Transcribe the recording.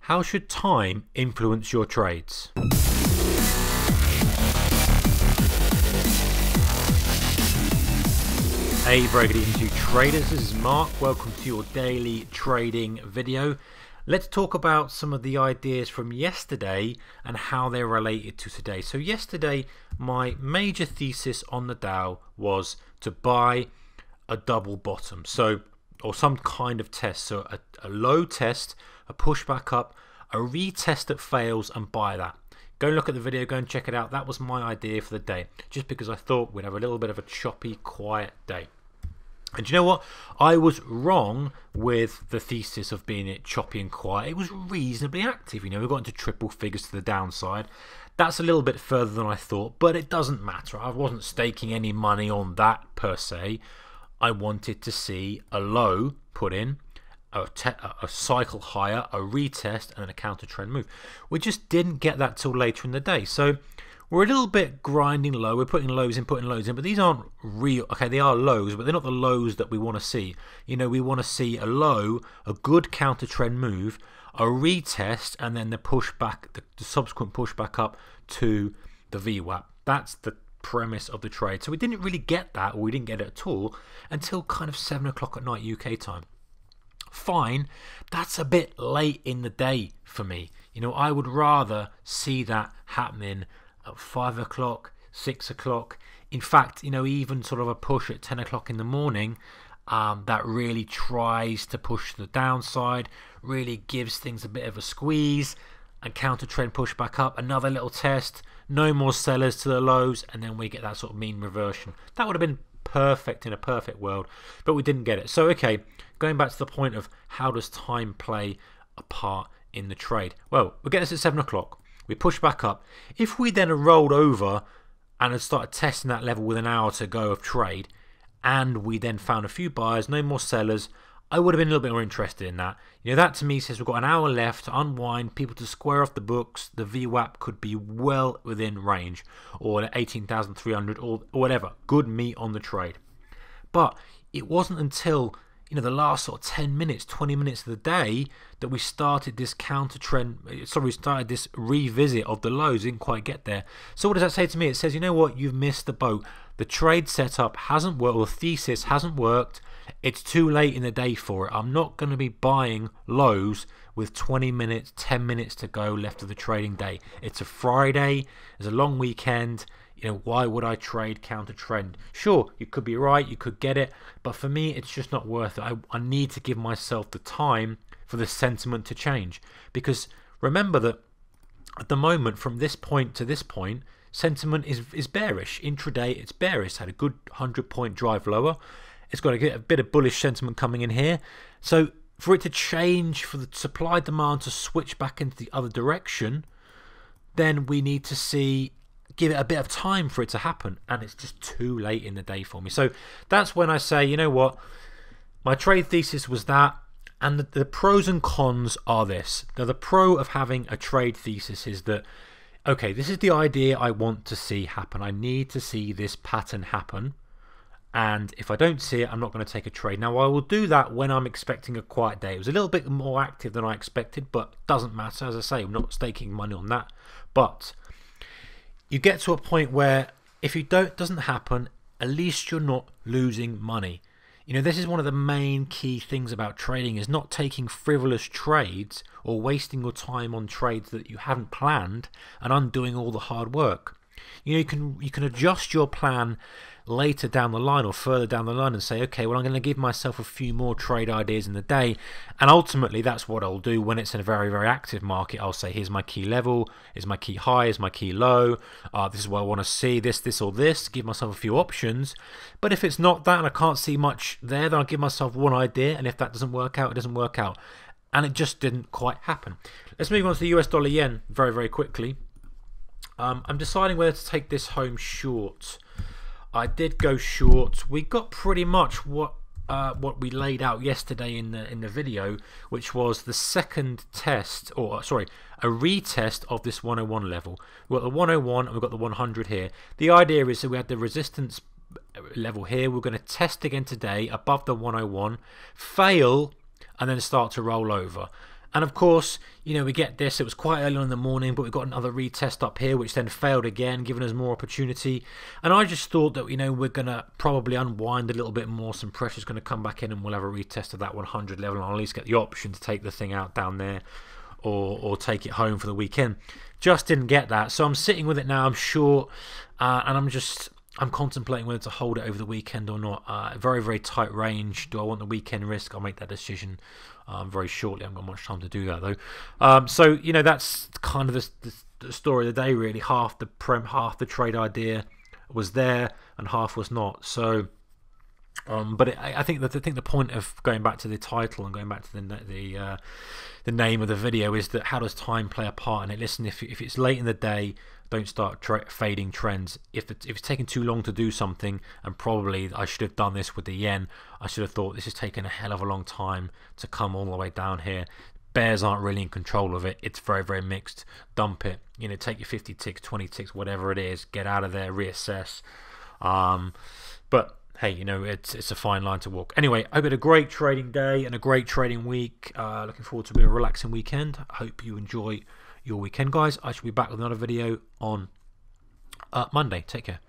How should time influence your trades? Hey, very good evening to you traders. This is Mark. Welcome to your daily trading video. Let's talk about some of the ideas from yesterday and how they're related to today. So yesterday, my major thesis on the Dow was to buy a double bottom, or some kind of test. So a low test, a push back up, a retest that fails, and buy that. Go and look at the video, go and check it out. That was my idea for the day, just because I thought we'd have a little bit of a choppy, quiet day. And you know what? I was wrong with the thesis of being it choppy and quiet. It was reasonably active. You know, we got into triple figures to the downside. That's a little bit further than I thought, but it doesn't matter. I wasn't staking any money on that per se. I wanted to see a low put in, a cycle higher, a retest, and then a counter trend move. We just didn't get that till later in the day. So we're a little bit grinding low. We're putting lows in, but these aren't real. Okay, they are lows, but they're not the lows that we want to see. You know, we want to see a low, a good counter trend move, a retest, and then the pushback, the subsequent pushback up to the VWAP. That's the premise of the trade. So we didn't really get that, or we didn't get it at all until kind of 7 o'clock at night UK time. Fine, that's a bit late in the day for me. You know, I would rather see that happening at 5 o'clock, 6 o'clock. In fact, you know, even sort of a push at 10 o'clock in the morning that really tries to push the downside, really gives things a bit of a squeeze, and counter trend push back up, another little test, no more sellers to the lows, and then we get that sort of mean reversion. That would have been perfect in a perfect world, but we didn't get it. So okay, going back to the point of how does time play a part in the trade? Well, we'll get this at 7 o'clock. We push back up. If we then rolled over and had started testing that level with an hour to go of trade, and we then found a few buyers, no more sellers, I would have been a little bit more interested in that. You know, that to me says we've got an hour left to unwind, people to square off the books. The VWAP could be well within range, or 18,300, or whatever. Good meat on the trade. But it wasn't until, you know, the last sort of 10 minutes, 20 minutes of the day that we started this counter trend. Sorry, we started this revisit of the lows. Didn't quite get there. So what does that say to me? It says, you know what? You've missed the boat. The trade setup hasn't worked, or the thesis hasn't worked. It's too late in the day for it. I'm not going to be buying lows with 20 minutes, 10 minutes to go left of the trading day. It's a Friday. It's a long weekend. You know, why would I trade counter trend? Sure, you could be right, you could get it, but for me, it's just not worth it. I need to give myself the time for the sentiment to change, because remember that at the moment, from this point to this point, sentiment is bearish. Intraday, it's bearish. It's had a good 100-point drive lower. It's got to get a bit of bullish sentiment coming in here. So for it to change, for the supply demand to switch back into the other direction, then we need to give it a bit of time for it to happen, and it's just too late in the day for me. So that's when I say, you know what, my trade thesis was that, and the pros and cons are this. Now, the pro of having a trade thesis is that, okay, this is the idea I want to see happen. I need to see this pattern happen, and if I don't see it, I'm not going to take a trade. Now, I will do that when I'm expecting a quiet day. It was a little bit more active than I expected, but doesn't matter. As I say, I'm not staking money on that. But you get to a point where if it doesn't happen, at least you're not losing money. You know, this is one of the main key things about trading, is not taking frivolous trades or wasting your time on trades that you haven't planned and undoing all the hard work. You know, you can adjust your plan later down the line or further down the line and say, okay, well, I'm going to give myself a few more trade ideas in the day, and ultimately that's what I'll do when it's in a very, very active market. I'll say, here's my key level, here's my key high, here's my key low, this is what I want to see, this or this, give myself a few options. But if it's not that and I can't see much there, then I'll give myself one idea, and if that doesn't work out, it doesn't work out. And it just didn't quite happen. Let's move on to the US dollar yen very, very quickly. I'm deciding whether to take this home short. I did go short. We got pretty much what we laid out yesterday in the video, which was the second test, or sorry, a retest of this 101 level. We've got the 101 and we've got the 100 here. The idea is that we had the resistance level here. We're going to test again today above the 101, fail, and then start to roll over. And of course, we get this. It was quite early on in the morning, but we got another retest up here, which then failed again, giving us more opportunity. And I just thought that, we're going to probably unwind a little bit more. Some pressure's going to come back in, and we'll have a retest of that 100 level, and I'll at least get the option to take the thing out down there or take it home for the weekend. Just didn't get that. So I'm sitting with it now. I'm short, and I'm contemplating whether to hold it over the weekend or not. Very, very tight range. Do I want the weekend risk? I'll make that decision very shortly. I haven't got much time to do that though. So that's kind of the story of the day really. Half the trade idea was there and half was not. So, but I think the point of going back to the title and going back to the name of the video is that how does time play a part in it? Listen, if it's late in the day, don't start fading trends. If it's taking too long to do something, and probably I should have done this with the yen, I should have thought this has taken a hell of a long time to come all the way down here. Bears aren't really in control of it. It's very, very mixed. Dump it. Take your 50 ticks, 20 ticks, whatever it is. Get out of there. Reassess. But hey, it's a fine line to walk. Anyway, I hope you had a great trading day and a great trading week. Looking forward to a bit of a relaxing weekend. I hope you enjoy your weekend, guys. I shall be back with another video on Monday. Take care.